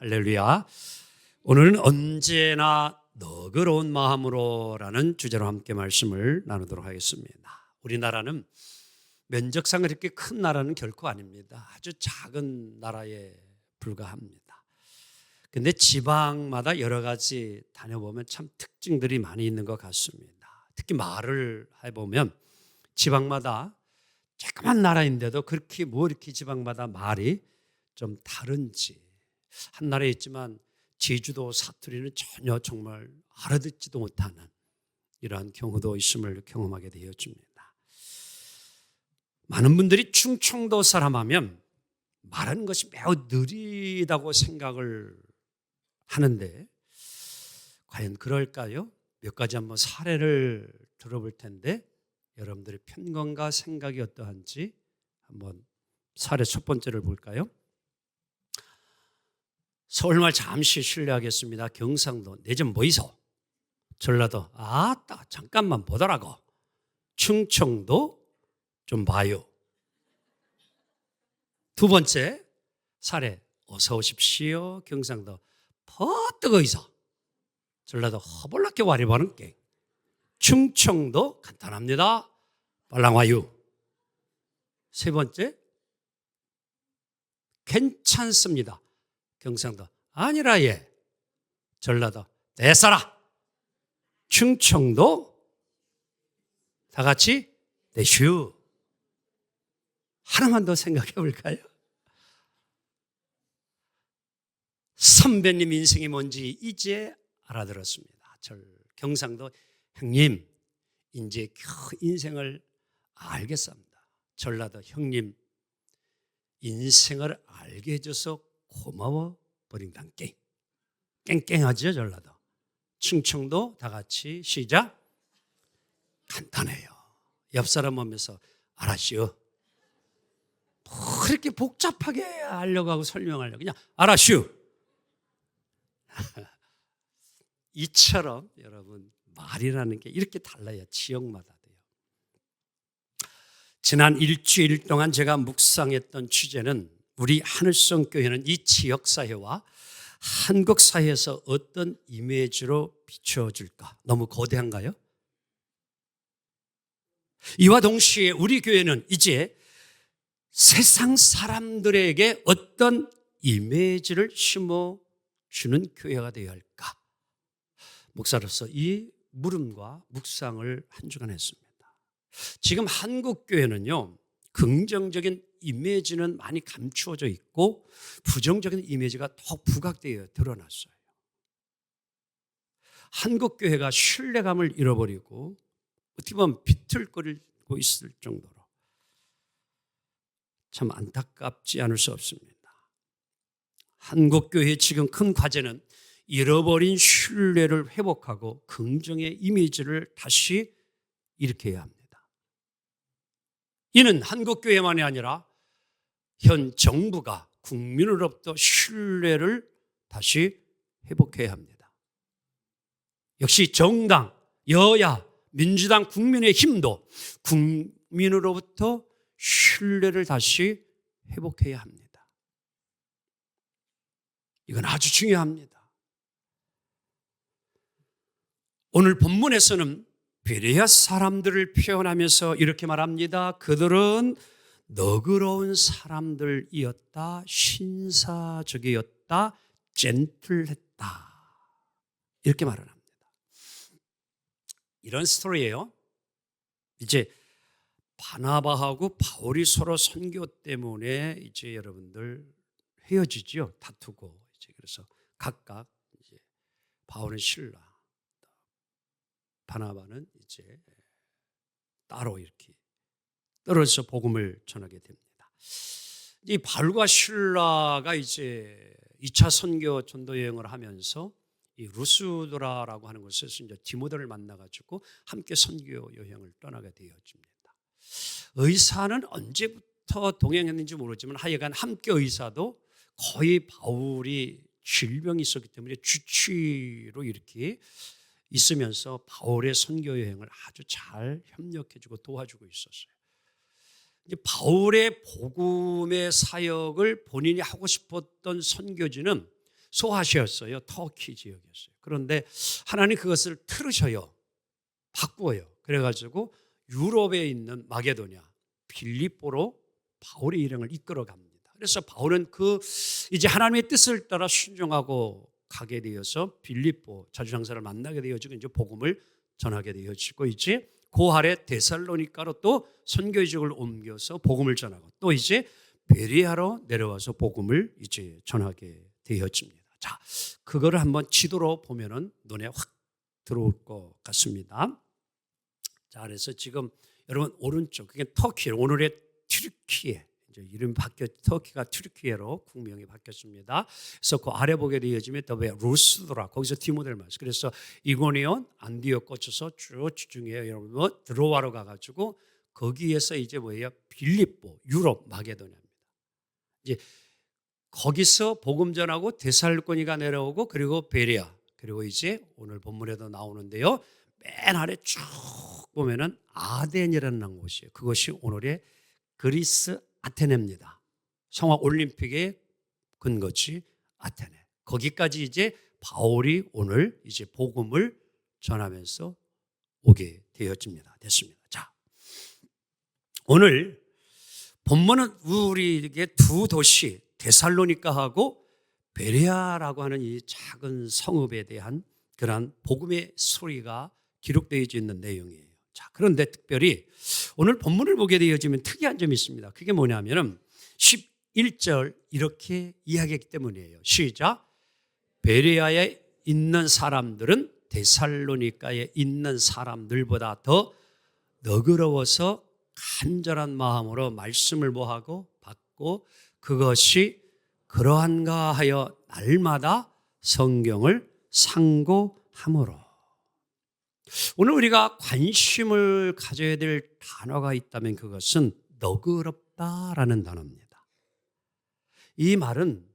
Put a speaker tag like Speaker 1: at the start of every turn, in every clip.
Speaker 1: 할렐루야. 오늘은 언제나 너그러운 마음으로라는 주제로 함께 말씀을 나누도록 하겠습니다. 우리나라는 면적상 그렇게 큰 나라는 결코 아닙니다. 아주 작은 나라에 불과합니다. 근데 지방마다 여러 가지 다녀보면 참 특징들이 많이 있는 것 같습니다. 특히 말을 해보면 지방마다 조그만 나라인데도 그렇게 이렇게 지방마다 말이 좀 다른지, 한 나라에 있지만 제주도 사투리는 전혀 정말 알아듣지도 못하는 이러한 경우도 있음을 경험하게 되어집니다. 많은 분들이 충청도 사람 하면 말하는 것이 매우 느리다고 생각을 하는데 과연 그럴까요? 몇 가지 한번 사례를 들어볼 텐데 여러분들의 편견과 생각이 어떠한지 한번 사례 첫 번째를 볼까요? 서울말 잠시 실례하겠습니다. 경상도 내 좀 보이소. 전라도 아따 잠깐만 보더라고. 충청도 좀 봐요. 두 번째 사례 어서 오십시오. 경상도 퍼뜩 어이소. 전라도 허벌나게 와리바는 게. 충청도 간단합니다. 빨랑 와요. 세 번째 괜찮습니다. 경상도 아니라 예. 전라도 대사라. 충청도 다 같이 대슈. 하나만 더 생각해 볼까요? 선배님 인생이 뭔지 이제 알아들었습니다. 경상도 형님 이제 인생을 알겠습니다. 전라도 형님 인생을 알게 해줘서 고마워 버린단 깽깽하죠. 전라도. 충청도 다 같이 시작. 간단해요. 옆 사람 보면서 알았슈. 그렇게 복잡하게 하려고 하고 설명하려고 그냥 알았슈. 이처럼 여러분 말이라는 게 이렇게 달라요. 지역마다 돼요. 지난 일주일 동안 제가 묵상했던 주제는 우리 하늘성 교회는 이 지역사회와 한국사회에서 어떤 이미지로 비춰질까? 너무 거대한가요? 이와 동시에 우리 교회는 이제 세상 사람들에게 어떤 이미지를 심어주는 교회가 되어야 할까? 목사로서 이 물음과 묵상을 한 주간 했습니다. 지금 한국 교회는요, 긍정적인 이미지는 많이 감추어져 있고 부정적인 이미지가 더 부각되어 드러났어요. 한국 교회가 신뢰감을 잃어버리고 어떻게 보면 비틀거리고 있을 정도로 참 안타깝지 않을 수 없습니다. 한국 교회의 지금 큰 과제는 잃어버린 신뢰를 회복하고 긍정의 이미지를 다시 일으켜야 합니다. 이는 한국 교회만이 아니라 현 정부가 국민으로부터 신뢰를 다시 회복해야 합니다. 역시 정당, 여야, 민주당, 국민의힘도 국민으로부터 신뢰를 다시 회복해야 합니다. 이건 아주 중요합니다. 오늘 본문에서는 베레아 사람들을 표현하면서 이렇게 말합니다. 그들은 너그러운 사람들이었다, 신사적이었다, 젠틀했다. 이렇게 말을 합니다. 이런 스토리예요. 이제 바나바하고 바울이 서로 선교 때문에 이제 여러분들 헤어지죠. 다투고 이제 그래서 각각 이제 바울은 신라, 바나바는 이제 따로 이렇게 떨어져서 복음을 전하게 됩니다. 이 바울과 신라가 이제 2차 선교 전도 여행을 하면서 이 루스드라라고 하는 곳에서 이제 디모데를 만나가지고 함께 선교 여행을 떠나게 되어집니다. 의사는 언제부터 동행했는지 모르지만 하여간 함께 의사도 거의 바울이 질병이 있었기 때문에 주치로 이렇게 있으면서 바울의 선교 여행을 아주 잘 협력해주고 도와주고 있었어요. 이제 바울의 복음의 사역을 본인이 하고 싶었던 선교지는 소아시아였어요. 터키 지역이었어요. 그런데 하나님 그것을 틀으셔요. 바꾸어요. 그래가지고 유럽에 있는 마게도냐, 빌립보로 바울의 일행을 이끌어 갑니다. 그래서 바울은 이제 하나님의 뜻을 따라 순종하고 가게 되어서 빌립보 자주장사를 만나게 되어지고 이제 복음을 전하게 되어지고 이제 그 아래 데살로니가로 또 선교직을 옮겨서 복음을 전하고 또 이제 베레아로 내려와서 복음을 이제 전하게 되어집니다. 자, 그거를 한번 지도로 보면은 눈에 확 들어올 것 같습니다. 자, 그래서 지금 여러분 오른쪽 그게 터키 오늘의 튀르키예 이제 이름이 터키가 튀르키예로 국명이 바뀌었습니다. 그래서 그 아래 보게 되어지면 더베 루스드라 거기서 디모데를 말씀. 그래서 이고니온 안디옥 거쳐서 쭉 지중해 여러분 드로아로 가가지고 거기에서 이제 뭐예요? 빌립보 유럽 마게도냐입니다. 이제 거기서 복음 전하고 데살로니가 내려오고 그리고 베레아 그리고 이제 오늘 본문에도 나오는데요. 맨 아래 쭉 보면은 아덴이라는 곳이에요. 그것이 오늘의 그리스 아테네입니다. 성화 올림픽의 근거지 아테네. 거기까지 이제 바울이 오늘 이제 복음을 전하면서 오게 되었습니다. 됐습니다. 자, 오늘 본문은 우리에게 두 도시 데살로니가하고 베레아라고 하는 이 작은 성읍에 대한 그러한 복음의 소리가 기록되어 있는 내용이에요. 자, 그런데 특별히 오늘 본문을 보게 되어지면 특이한 점이 있습니다. 그게 뭐냐면은 11절 이렇게 이야기했기 때문이에요. 시작. 베레아에 있는 사람들은 데살로니가에 있는 사람들보다 더 너그러워서 간절한 마음으로 말씀을 뭐하고 받고 그것이 그러한가 하여 날마다 성경을 상고함으로. 오늘 우리가 관심을 가져야 될 단어가 있다면 그것은 너그럽다라는 단어입니다. 이 말은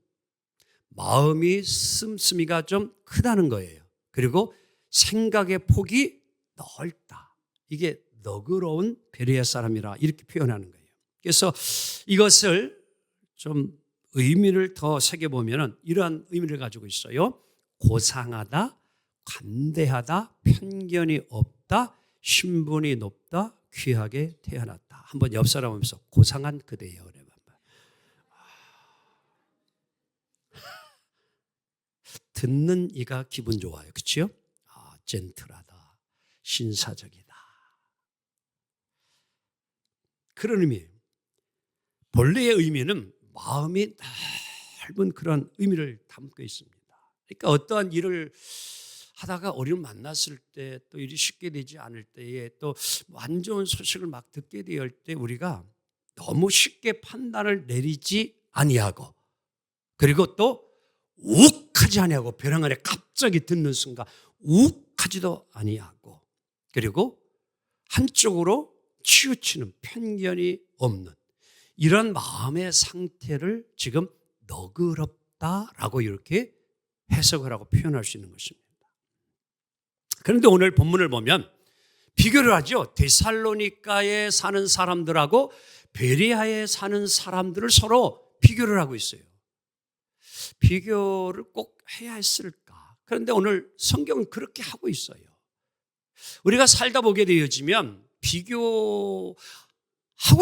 Speaker 1: 마음이 씀씀이가 좀 크다는 거예요. 그리고 생각의 폭이 넓다. 이게 너그러운 베레아 사람이라 이렇게 표현하는 거예요. 그래서 이것을 좀 의미를 더 새겨보면 이러한 의미를 가지고 있어요. 고상하다, 관대하다, 편견이 없다, 신분이 높다, 귀하게 태어났다. 한번 옆 사람 보면서 고상한 그대예요. 듣는 이가 기분 좋아요. 그렇죠? 젠틀하다, 신사적이다. 그런 의미예요. 본래의 의미는 마음이 넓은 그런 의미를 담고 있습니다. 그러니까 어떠한 일을 하다가 어려움 만났을 때 또 일이 쉽게 되지 않을 때에 또 안 좋은 소식을 막 듣게 될 때 우리가 너무 쉽게 판단을 내리지 아니하고 그리고 또 욱하지 아니하고 벼랑 아래 갑자기 듣는 순간 욱하지도 아니하고 그리고 한쪽으로 치우치는 편견이 없는 이런 마음의 상태를 지금 너그럽다라고 이렇게 해석을 하고 표현할 수 있는 것입니다. 그런데 오늘 본문을 보면 비교를 하죠. 데살로니가에 사는 사람들하고 베레아에 사는 사람들을 서로 비교를 하고 있어요. 비교를 꼭 해야 했을까? 그런데 오늘 성경은 그렇게 하고 있어요. 우리가 살다 보게 되어지면 비교하고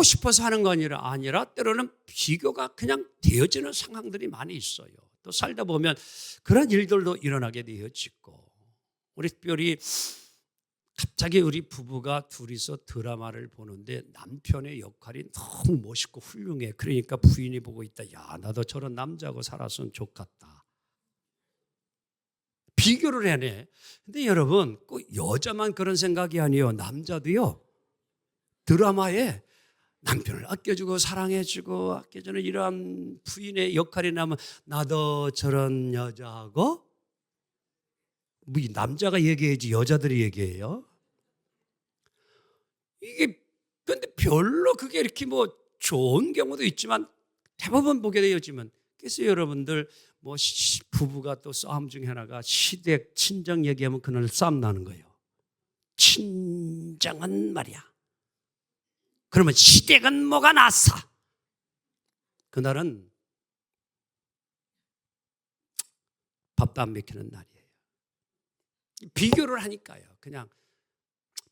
Speaker 1: 싶어서 하는 거 아니라 때로는 비교가 그냥 되어지는 상황들이 많이 있어요. 또 살다 보면 그런 일들도 일어나게 되어지고 우리 특별히 갑자기 우리 부부가 둘이서 드라마를 보는데 남편의 역할이 너무 멋있고 훌륭해. 그러니까 부인이 보고 있다. 야, 나도 저런 남자하고 살았으면 좋겠다. 비교를 해내. 근데 여러분 꼭 여자만 그런 생각이 아니에요. 남자도요. 드라마에 남편을 아껴주고 사랑해주고 아껴주는 이러한 부인의 역할이 나면 나도 저런 여자하고 뭐 남자가 얘기해야지 여자들이 얘기해요. 이게 근데 별로 그게 이렇게 뭐 좋은 경우도 있지만 대부분 보게 되어지면 그래서 여러분들 뭐 부부가 또 싸움 중에 하나가 시댁 친정 얘기하면 그날 싸움 나는 거예요. 친정은 말이야. 그러면 시댁은 뭐가 낫어? 그날은 밥도 안 먹히는 날이에요. 비교를 하니까요. 그냥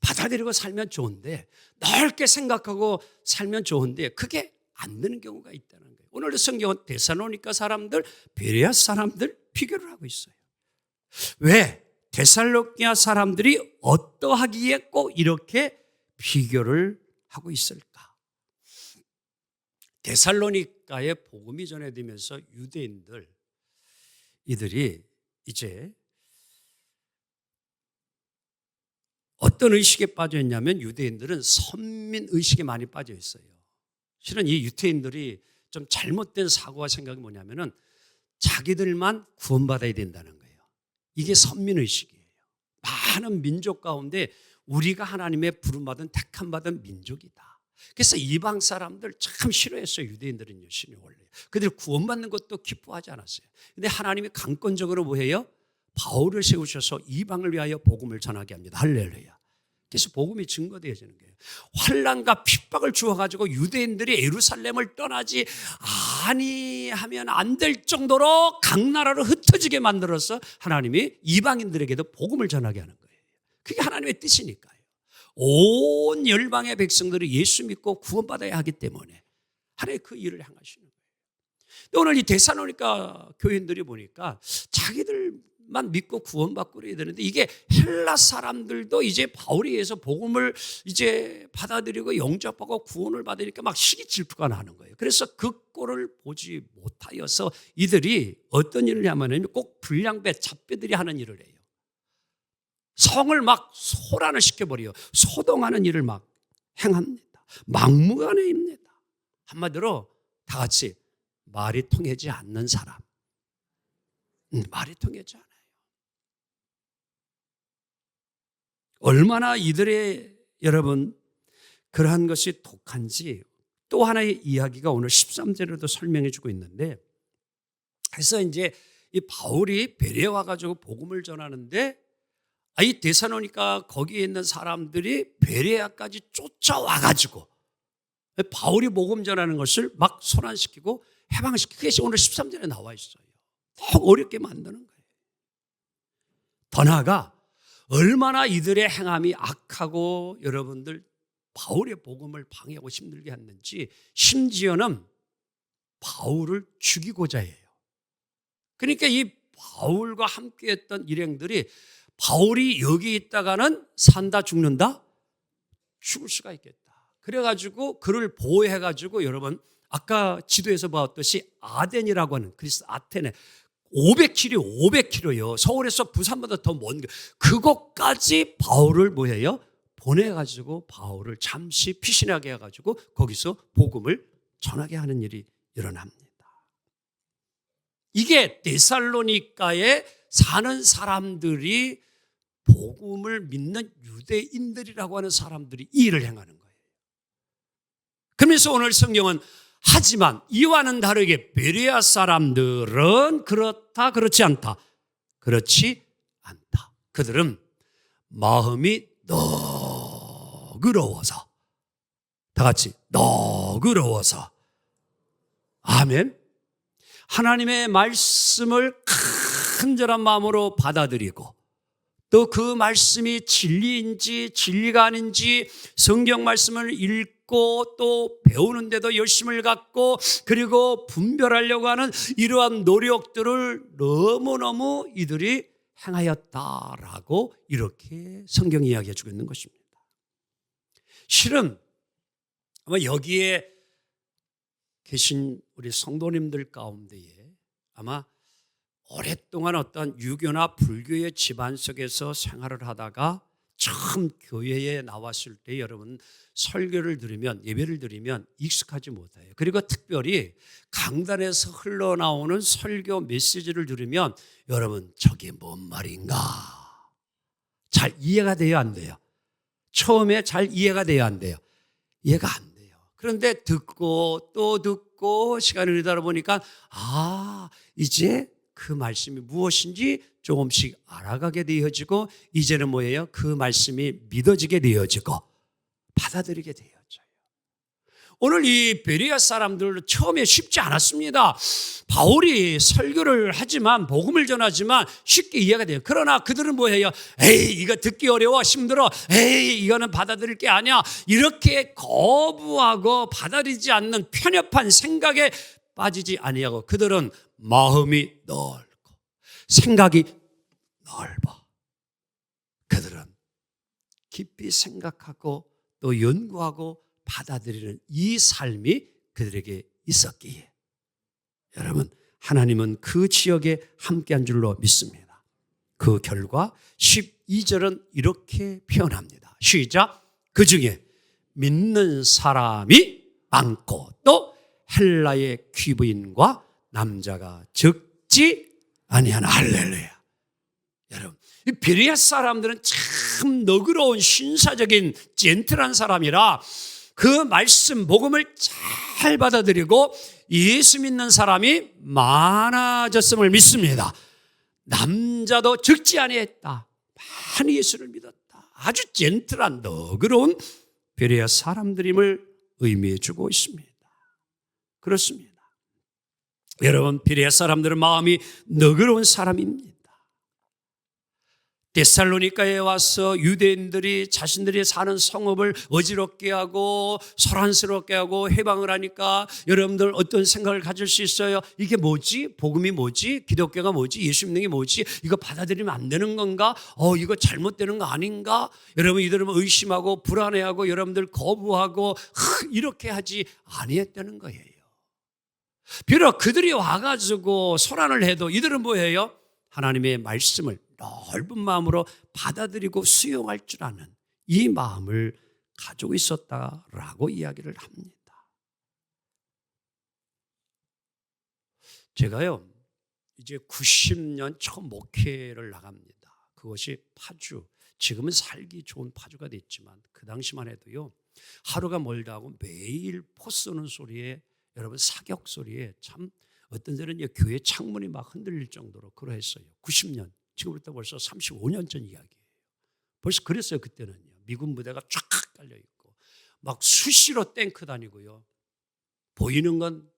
Speaker 1: 받아들이고 살면 좋은데, 넓게 생각하고 살면 좋은데 그게 안 되는 경우가 있다는 거예요. 오늘 성경은 데살로니가 사람들, 베레아 사람들 비교를 하고 있어요. 왜? 데살로니가 사람들이 어떠하기에 꼭 이렇게 비교를 하고 있을까? 데살로니가에 복음이 전해지면서 유대인들 이들이 이제 어떤 의식에 빠져 있냐면 유대인들은 선민 의식에 많이 빠져 있어요. 실은 이 유대인들이 좀 잘못된 사고와 생각이 뭐냐면은 자기들만 구원받아야 된다는 거예요. 이게 선민 의식이에요. 많은 민족 가운데 우리가 하나님의 부름받은 택함받은 민족이다. 그래서 이방 사람들 참 싫어했어요. 유대인들은요, 신이 원래. 그들이 구원받는 것도 기뻐하지 않았어요. 근데 하나님이 강권적으로 뭐해요? 바울을 세우셔서 이방을 위하여 복음을 전하게 합니다. 할렐루야. 그래서 복음이 증거되어지는 거예요. 환난과 핍박을 주어가지고 유대인들이 예루살렘을 떠나지 아니하면 안 될 정도로 각 나라로 흩어지게 만들어서 하나님이 이방인들에게도 복음을 전하게 하는 거예요. 그게 하나님의 뜻이니까요. 온 열방의 백성들이 예수 믿고 구원받아야 하기 때문에 하나님 그 일을 행하시는 거예요. 오늘 이 데살로니가 교인들이 보니까 자기들만 믿고 구원받고 그래야 되는데 이게 헬라 사람들도 이제 바울에 의해서 복음을 이제 받아들이고 영접하고 구원을 받으니까 막 시기질투가 나는 거예요. 그래서 그 꼴을 보지 못하여서 이들이 어떤 일을 하냐면 꼭 불량배, 잡배들이 하는 일을 해요. 성을 막 소란을 시켜버려요. 소동하는 일을 막 행합니다. 막무가내입니다. 한마디로 다 같이 말이 통하지 않는 사람. 말이 통하지 않아요. 얼마나 이들의 여러분 그러한 것이 독한지 또 하나의 이야기가 오늘 13절에도 설명해 주고 있는데, 그래서 이제 이 바울이 베레에 와가지고 복음을 전하는데 이 데살로니가 거기에 있는 사람들이 베레아까지 쫓아와가지고 바울이 복음 전하는 것을 막 소란시키고 해방시키고, 그것이 오늘 13절에 나와 있어요. 너무 어렵게 만드는 거예요. 더 나아가 얼마나 이들의 행함이 악하고 여러분들 바울의 복음을 방해하고 힘들게 했는지 심지어는 바울을 죽이고자 해요. 그러니까 이 바울과 함께했던 일행들이 바울이 여기 있다가는 산다 죽는다? 죽을 수가 있겠다. 그래가지고 그를 보호해가지고 여러분 아까 지도에서 봤듯이 아덴이라고 하는 그리스 아테네 500km요. 서울에서 부산보다 더 먼 그곳까지 바울을 뭐해요? 보내가지고 바울을 잠시 피신하게 해가지고 거기서 복음을 전하게 하는 일이 일어납니다. 이게 데살로니가에 사는 사람들이 복음을 믿는 유대인들이라고 하는 사람들이 이 일을 행하는 거예요. 그러면서 오늘 성경은 하지만 이와는 다르게 베레아 사람들은 그렇다 그렇지 않다. 그렇지 않다. 그들은 마음이 너그러워서, 다 같이 너그러워서, 아멘. 하나님의 말씀을 간절한 마음으로 받아들이고 또 그 말씀이 진리인지 진리가 아닌지 성경 말씀을 읽고 또 배우는데도 열심을 갖고 그리고 분별하려고 하는 이러한 노력들을 너무너무 이들이 행하였다라고 이렇게 성경이 이야기해 주고 있는 것입니다. 실은 아마 여기에 계신 우리 성도님들 가운데에 아마 오랫동안 어떤 유교나 불교의 집안 속에서 생활을 하다가 처음 교회에 나왔을 때 여러분 설교를 들으면 예배를 드리면 익숙하지 못해요. 그리고 특별히 강단에서 흘러나오는 설교 메시지를 들으면 여러분 저게 뭔 말인가 잘 이해가 돼요 안 돼요? 처음에 잘 이해가 돼요 안 돼요? 이해가 안 돼요. 그런데 듣고 또 듣고 시간을 흐르다 보니까 이제 그 말씀이 무엇인지 조금씩 알아가게 되어지고 이제는 뭐예요? 그 말씀이 믿어지게 되어지고 받아들이게 되어져요. 오늘 이 베레아 사람들 처음에 쉽지 않았습니다. 바울이 설교를 하지만 복음을 전하지만 쉽게 이해가 돼요. 그러나 그들은 뭐예요? 에이 이거 듣기 어려워 힘들어. 에이 이거는 받아들일 게 아니야. 이렇게 거부하고 받아들이지 않는 편협한 생각에 빠지지 아니하고 그들은 마음이 넓고 생각이 넓어. 그들은 깊이 생각하고 또 연구하고 받아들이는 이 삶이 그들에게 있었기에 여러분 하나님은 그 지역에 함께한 줄로 믿습니다. 그 결과 12절은 이렇게 표현합니다. 시작. 그 중에 믿는 사람이 많고 또 헬라의 귀부인과 남자가 적지 아니하나. 할렐루야. 여러분 이 베레아 사람들은 참 너그러운 신사적인 젠틀한 사람이라 그 말씀 복음을 잘 받아들이고 예수 믿는 사람이 많아졌음을 믿습니다. 남자도 적지 아니했다. 많이 예수를 믿었다. 아주 젠틀한 너그러운 베레아 사람들임을 의미해 주고 있습니다. 그렇습니다. 여러분 베레아 사람들은 마음이 너그러운 사람입니다. 데살로니가에 와서 유대인들이 자신들이 사는 성읍을 어지럽게 하고 소란스럽게 하고 해방을 하니까 여러분들 어떤 생각을 가질 수 있어요? 이게 뭐지? 복음이 뭐지? 기독교가 뭐지? 예수 믿는 게 뭐지? 이거 받아들이면 안 되는 건가? 이거 잘못되는 거 아닌가? 여러분 이들은 의심하고 불안해하고 여러분들 거부하고 이렇게 하지 아니했다는 거예요. 비록 그들이 와가지고 소란을 해도 이들은 뭐예요? 하나님의 말씀을 넓은 마음으로 받아들이고 수용할 줄 아는 이 마음을 가지고 있었다라고 이야기를 합니다. 제가요 이제 90년 처음 목회를 나갑니다. 그것이 파주, 지금은 살기 좋은 파주가 됐지만 그 당시만 해도요 하루가 멀다 하고 매일 포 쏘는 소리에 여러분 사격 소리에 참 어떤 데는 교회 창문이 막 흔들릴 정도로 그러했어요. 90년, 지금부터 벌써 35년 전 이야기예요. 벌써 그랬어요. 그때는요. 미군 부대가 쫙 깔려있고 막 수시로 탱크 다니고요. 보이는 건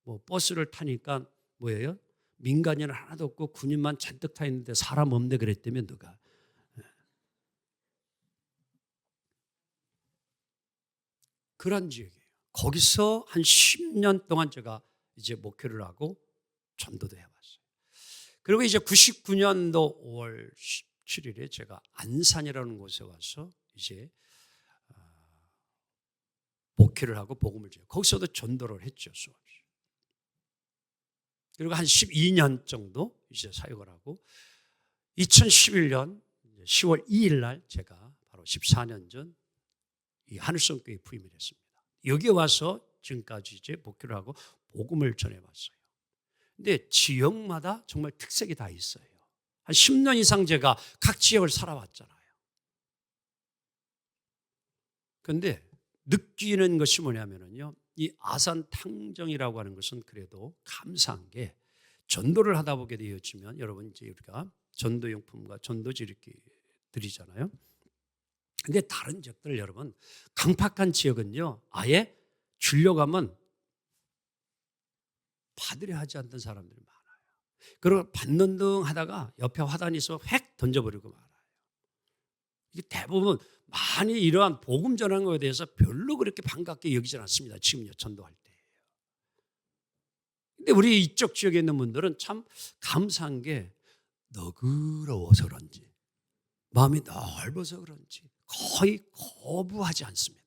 Speaker 1: 뭐 버스를 타니까 뭐예요? 민간인은 하나도 없고 군인만 잔뜩 타 있는데 사람 없네 그랬다면 누가. 그런 지역이에요. 거기서 한 10년 동안 제가 이제 목회를 하고 전도도 해왔어요. 그리고 이제 99년도 5월 17일에 제가 안산이라는 곳에 와서 이제 목회를 하고 복음을 전해요. 거기서도 전도를 했죠. 수없이. 그리고 한 12년 정도 이제 사역을 하고 2011년 10월 2일 날 제가 바로 14년 전 이 하늘성교회에 부임을 했습니다. 여기 와서 지금까지 이제 목회를 하고 복음을 전해왔어요. 근데 지역마다 정말 특색이 다 있어요. 한 10년 이상 제가 각 지역을 살아왔잖아요. 그런데 느끼는 것이 뭐냐면요. 이 아산 탕정이라고 하는 것은 그래도 감사한 게 전도를 하다 보게 되어지면 여러분 이제 우리가 전도용품과 전도지 이렇게 드리잖아요. 근데 다른 지역들 여러분 강팍한 지역은요. 아예 주려고 하면 받으려 하지 않던 사람들이 많아요. 그리고 받는 등 하다가 옆에 화단이 있어 획 던져버리고 말아요. 이게 대부분 많이 이러한 복음 전하는 것에 대해서 별로 그렇게 반갑게 여기지 않습니다. 지금요 전도할 때. 근데 우리 이쪽 지역에 있는 분들은 참 감사한 게 너그러워서 그런지 마음이 넓어서 그런지 거의 거부하지 않습니다.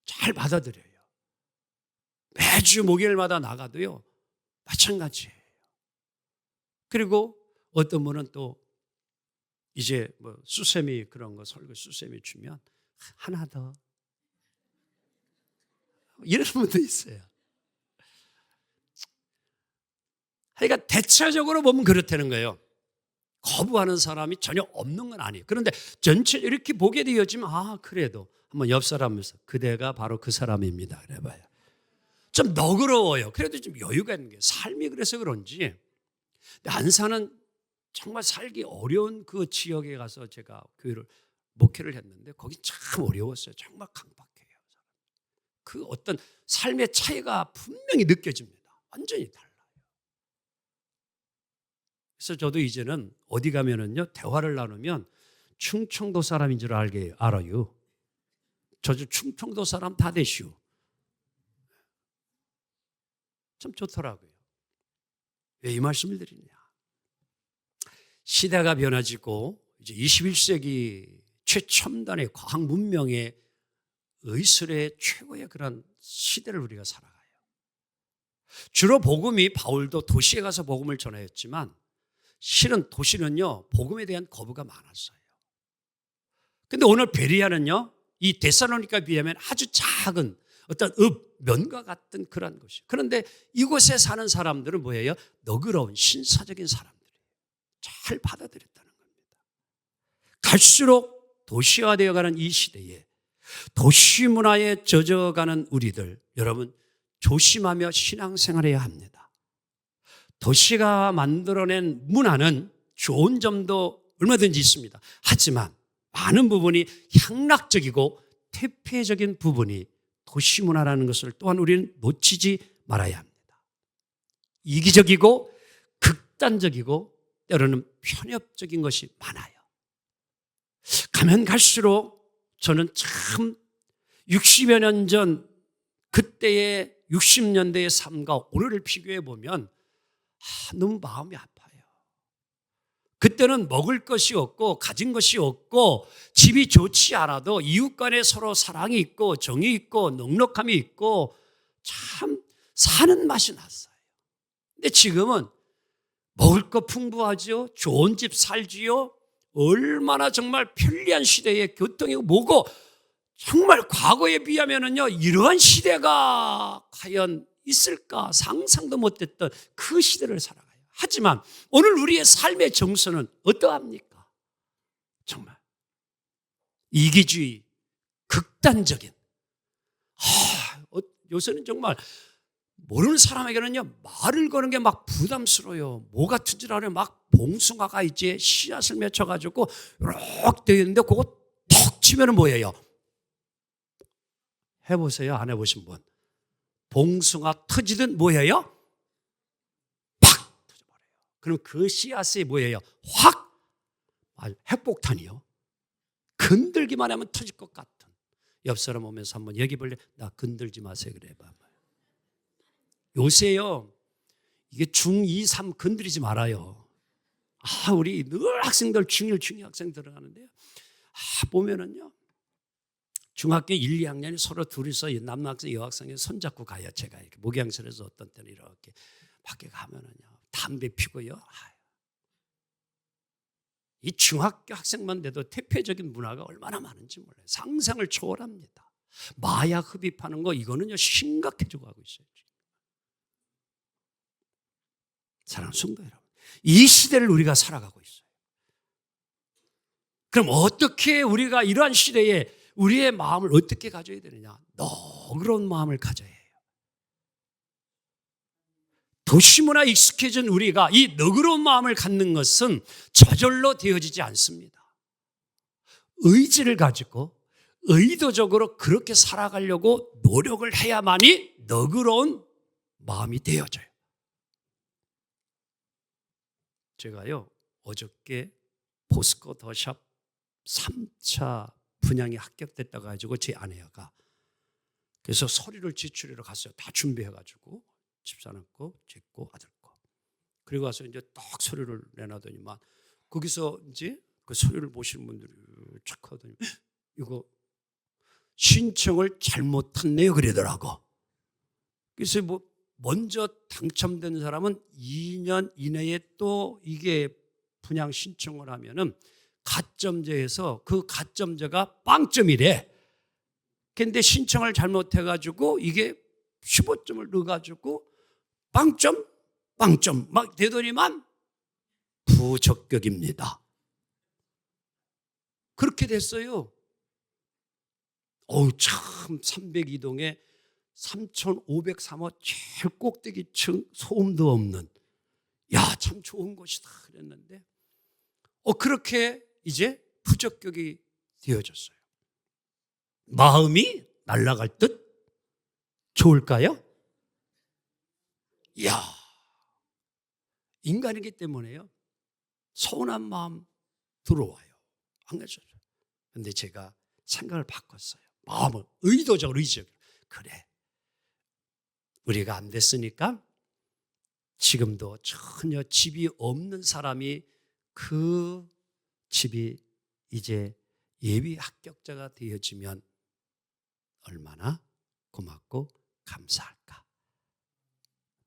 Speaker 1: 잘 받아들여요. 매주 목요일마다 나가도요 마찬가지예요. 그리고 어떤 분은 또 이제 뭐 수세미 그런 거 설교 수세미 주면 하나 더 이런 분도 있어요. 그러니까 대체적으로 보면 그렇다는 거예요. 거부하는 사람이 전혀 없는 건 아니에요. 그런데 전체 이렇게 보게 되어지면 그래도 한번 옆 사람에서 그대가 바로 그 사람입니다. 그래봐요. 좀 너그러워요. 그래도 좀 여유가 있는 게 삶이 그래서 그런지 안산은 정말 살기 어려운 그 지역에 가서 제가 교회를 목회를 했는데 거기 참 어려웠어요. 정말 강박해요. 그 어떤 삶의 차이가 분명히 느껴집니다. 완전히 달라요. 그래서 저도 이제는 어디 가면은요, 대화를 나누면 충청도 사람인 줄 알아요. 저 충청도 사람 다 되시오. 참 좋더라고요. 왜 이 말씀을 드리냐? 시대가 변화지고 이제 21세기 최첨단의 과학 문명의 의술의 최고의 그런 시대를 우리가 살아가요. 주로 복음이 바울도 도시에 가서 복음을 전하였지만 실은 도시는요, 복음에 대한 거부가 많았어요. 근데 오늘 베리아는요, 이 데살로니가에 비하면 아주 작은 어떤 면과 같은 그런 곳이. 그런데 이곳에 사는 사람들은 뭐예요? 너그러운 신사적인 사람들이에요. 잘 받아들였다는 겁니다. 갈수록 도시화되어가는 이 시대에 도시 문화에 젖어가는 우리들, 여러분 조심하며 신앙생활해야 합니다. 도시가 만들어낸 문화는 좋은 점도 얼마든지 있습니다. 하지만 많은 부분이 향락적이고 퇴폐적인 부분이 도시 문화라는 것을 또한 우리는 놓치지 말아야 합니다. 이기적이고 극단적이고 때로는 편협적인 것이 많아요. 가면 갈수록 저는 참 60여 년 전 그때의 60년대의 삶과 오늘을 비교해 보면 너무 마음이 아파요. 그때는 먹을 것이 없고 가진 것이 없고 집이 좋지 않아도 이웃 간에 서로 사랑이 있고 정이 있고 넉넉함이 있고 참 사는 맛이 났어요. 근데 지금은 먹을 것 풍부하죠. 좋은 집 살지요. 얼마나 정말 편리한 시대에 교통이 뭐고 정말 과거에 비하면은요, 이러한 시대가 과연 있을까 상상도 못했던 그 시대를 살아가요. 하지만 오늘 우리의 삶의 정서는 어떠합니까? 정말 이기주의, 극단적인. 요새는 정말 모르는 사람에게는요, 말을 거는 게 막 부담스러워요. 뭐 같은 줄 알아요? 막 봉숭아가 이제 씨앗을 맺혀가지고 이렇게 되어 있는데 그거 톡 치면은 뭐예요? 해보세요. 안 해보신 분. 봉숭아 터지든 뭐예요? 팍 터져버려요. 그럼 그 씨앗이 뭐예요? 확 핵폭탄이요. 건들기만 하면 터질 것 같은. 옆 사람 오면서 한번 얘기 볼래? 나 건들지 마세요. 그래 봐. 요새요, 이게 중2, 3 건드리지 말아요. 우리 늘 학생들 중1, 중2 학생 들어가는데요. 보면은요, 중학교 1, 2학년이 서로 둘이서 남학생, 여학생이 손잡고 가요. 제가 이렇게 목양실에서 어떤 때는 이렇게 밖에 가면은요, 담배 피고요. 이 중학교 학생만 돼도 퇴폐적인 문화가 얼마나 많은지 몰라요. 상상을 초월합니다. 마약 흡입하는 거 이거는요, 심각해져 가고 있어요. 사랑하는 성도 여러분, 이 시대를 우리가 살아가고 있어요. 그럼 어떻게 우리가 이러한 시대에 우리의 마음을 어떻게 가져야 되느냐? 너그러운 마음을 가져야 해요. 도시문화에 익숙해진 우리가 이 너그러운 마음을 갖는 것은 저절로 되어지지 않습니다. 의지를 가지고 의도적으로 그렇게 살아가려고 노력을 해야만이 너그러운 마음이 되어져요. 제가요, 어저께 포스코 더샵 3차 분양이 합격됐다고 가지고 제 아내가 그래서 서류를 제출하러 갔어요. 다 준비해가지고 집사람 거, 제 거, 아들 거. 그리고 와서 이제 딱 서류를 내놔더니만 거기서 이제 그 서류를 보시는 분들이 착하더니 이거 신청을 잘못했네요 그러더라고. 그래서 뭐 먼저 당첨된 사람은 2년 이내에 또 이게 분양 신청을 하면은 가점제에서 그 가점제가 빵점이래. 근데 신청을 잘못해가지고 이게 15점을 넣어가지고 빵점 막 되더니만 부적격입니다. 그렇게 됐어요. 참 302동에 3503호 제일 꼭대기층 소음도 없는 참 좋은 곳이다 그랬는데 그렇게 이제 부적격이 되어졌어요. 마음이 날아갈 듯 좋을까요? 이야, 인간이기 때문에요. 서운한 마음 들어와요. 안 그렇죠? 그런데 제가 생각을 바꿨어요. 마음을 의도적으로 그래, 우리가 안 됐으니까 지금도 전혀 집이 없는 사람이 그 집이 이제 예비 합격자가 되어지면 얼마나 고맙고 감사할까.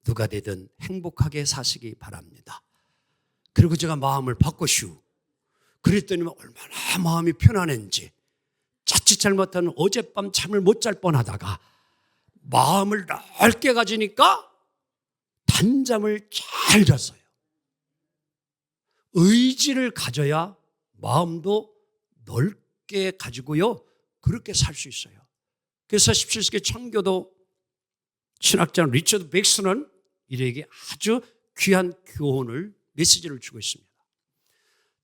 Speaker 1: 누가 되든 행복하게 사시기 바랍니다. 그리고 제가 마음을 바꿨슈. 그랬더니 얼마나 마음이 편안했는지, 자칫 잘못하면 어젯밤 잠을 못 잘 뻔하다가 마음을 넓게 가지니까 단잠을 잘 잤어요. 의지를 가져야 마음도 넓게 가지고요, 그렇게 살 수 있어요. 그래서 17세기 청교도 신학자 리처드 백스는 이들에게 아주 귀한 교훈을, 메시지를 주고 있습니다.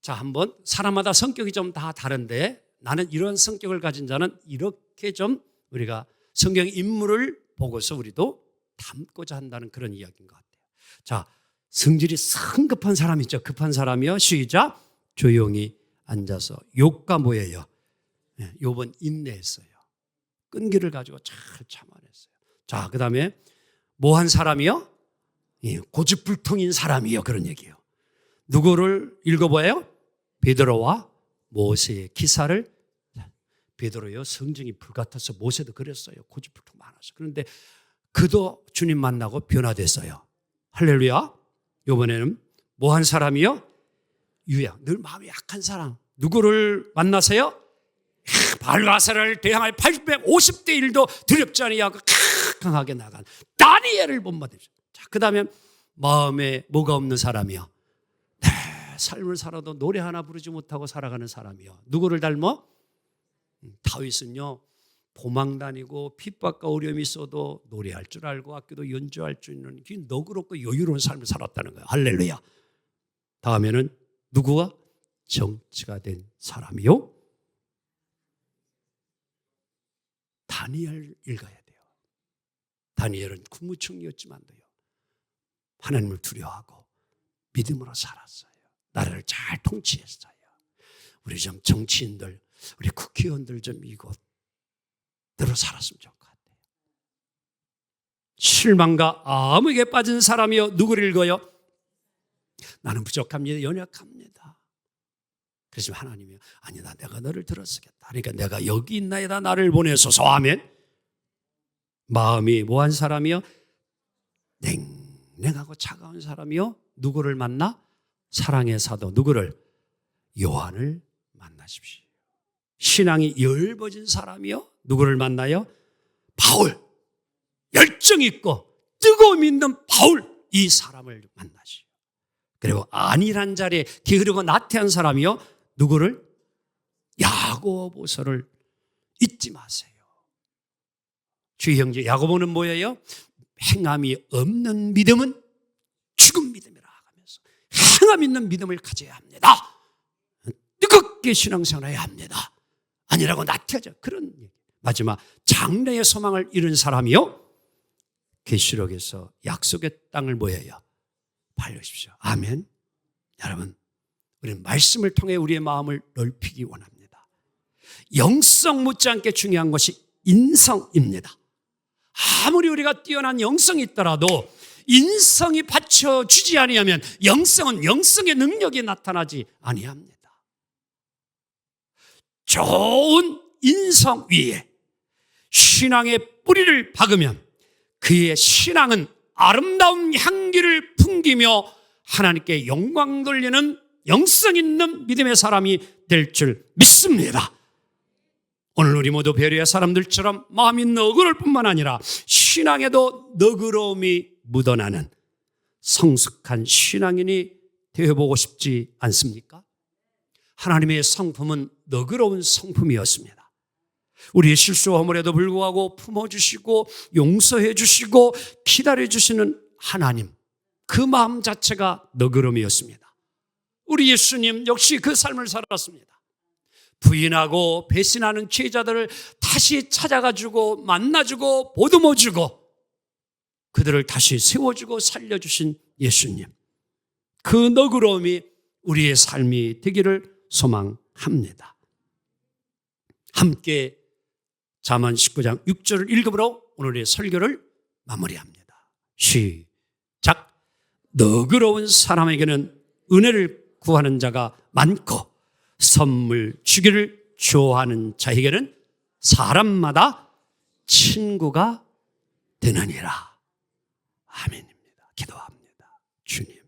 Speaker 1: 자, 한번 사람마다 성격이 좀 다 다른데 나는 이런 성격을 가진 자는 이렇게 좀 우리가 성경 인물을 보고서 우리도 닮고자 한다는 그런 이야기인 것 같아요. 자, 성질이 성급한 사람 있죠. 급한 사람이요. 시작. 조용히 앉아서 욥과 뭐예요? 욥은 인내했어요. 끈기를 가지고 잘 참아냈어요. 자, 그 다음에 뭐한 사람이요? 고집불통인 사람이요. 그런 얘기예요. 누구를 읽어봐요? 베드로와 모세의 기사를. 베드로요, 성정이 불같아서, 모세도 그랬어요. 고집불통 많아서. 그런데 그도 주님 만나고 변화됐어요. 할렐루야. 이번에는 뭐 한 사람이요? 유야, 늘 마음이 약한 사람. 누구를 만나세요? 발가사를 대항할 850대 1도 두렵지 아니하고 강하게 나간 다니엘을 본받으십시오. 자, 그 다음에 마음에 뭐가 없는 사람이요? 네, 삶을 살아도 노래 하나 부르지 못하고 살아가는 사람이요. 누구를 닮아? 다윗은요, 도망 다니고 핍박과 어려움이 있어도 노래할 줄 알고 악기도 연주할 줄 있는 너그럽고 여유로운 삶을 살았다는 거예요. 할렐루야. 다음에는 누구가? 정치가 된 사람이요. 다니엘 읽어야 돼요. 다니엘은 국무총리였지만도요, 하나님을 두려워하고 믿음으로 살았어요. 나라를 잘 통치했어요. 우리 좀 정치인들, 우리 국회의원들 좀 이것대로 살았으면 좋을 것 같아요. 실망과 암흑에 빠진 사람이요. 누구를 읽어요? 나는 부족합니다. 연약합니다. 그렇지만 하나님이 아니다, 내가 너를 들어쓰겠다. 그러니까 내가 여기 있나이다, 나를 보내소서. 아멘. 마음이 뭐한 사람이요? 냉랭하고 차가운 사람이요. 누구를 만나? 사랑의 사도 누구를? 요한을 만나십시오. 신앙이 열버진 사람이요. 누구를 만나요? 바울. 열정 있고 뜨거움 있는 바울, 이 사람을 만나시오. 그리고 안일한 자리에 게으르고 나태한 사람이요. 누구를? 야고보서를 잊지 마세요. 주의 형제, 야고보는 뭐예요? 행함이 없는 믿음은 죽은 믿음이라 하면서 행함 있는 믿음을 가져야 합니다. 뜨겁게 신앙생활해야 합니다. 아니라고 나태하죠. 그런 얘기. 마지막 장래의 소망을 잃은 사람이요. 계시록에서 약속의 땅을 뭐예요? 발려주십시오. 아멘. 여러분, 우리는 말씀을 통해 우리의 마음을 넓히기 원합니다. 영성 못지않게 중요한 것이 인성입니다. 아무리 우리가 뛰어난 영성이 있더라도 인성이 받쳐주지 아니하면 영성은 영성의 능력이 나타나지 아니합니다. 좋은 인성 위에 신앙의 뿌리를 박으면 그의 신앙은 아름다운 향기를 풍기며 하나님께 영광 돌리는 영성 있는 믿음의 사람이 될 줄 믿습니다. 오늘 우리 모두 베레아 사람들처럼 마음이 너그러울 뿐만 아니라 신앙에도 너그러움이 묻어나는 성숙한 신앙인이 되어보고 싶지 않습니까? 하나님의 성품은 너그러운 성품이었습니다. 우리의 실수와 허물에도 불구하고 품어주시고 용서해 주시고 기다려 주시는 하나님, 그 마음 자체가 너그러움이었습니다. 우리 예수님 역시 그 삶을 살았습니다. 부인하고 배신하는 제자들을 다 다시 찾아가주고 만나주고 보듬어주고 그들을 다시 세워주고 살려주신 예수님, 그 너그러움이 우리의 삶이 되기를 소망합니다. 함께 잠언 19장 6절을 읽음으로 오늘의 설교를 마무리합니다. 시작. 너그러운 사람에게는 은혜를 구하는 자가 많고 선물 주기를 좋아하는 자에게는 사람마다 친구가 되느니라. 아멘입니다. 기도합니다. 주님,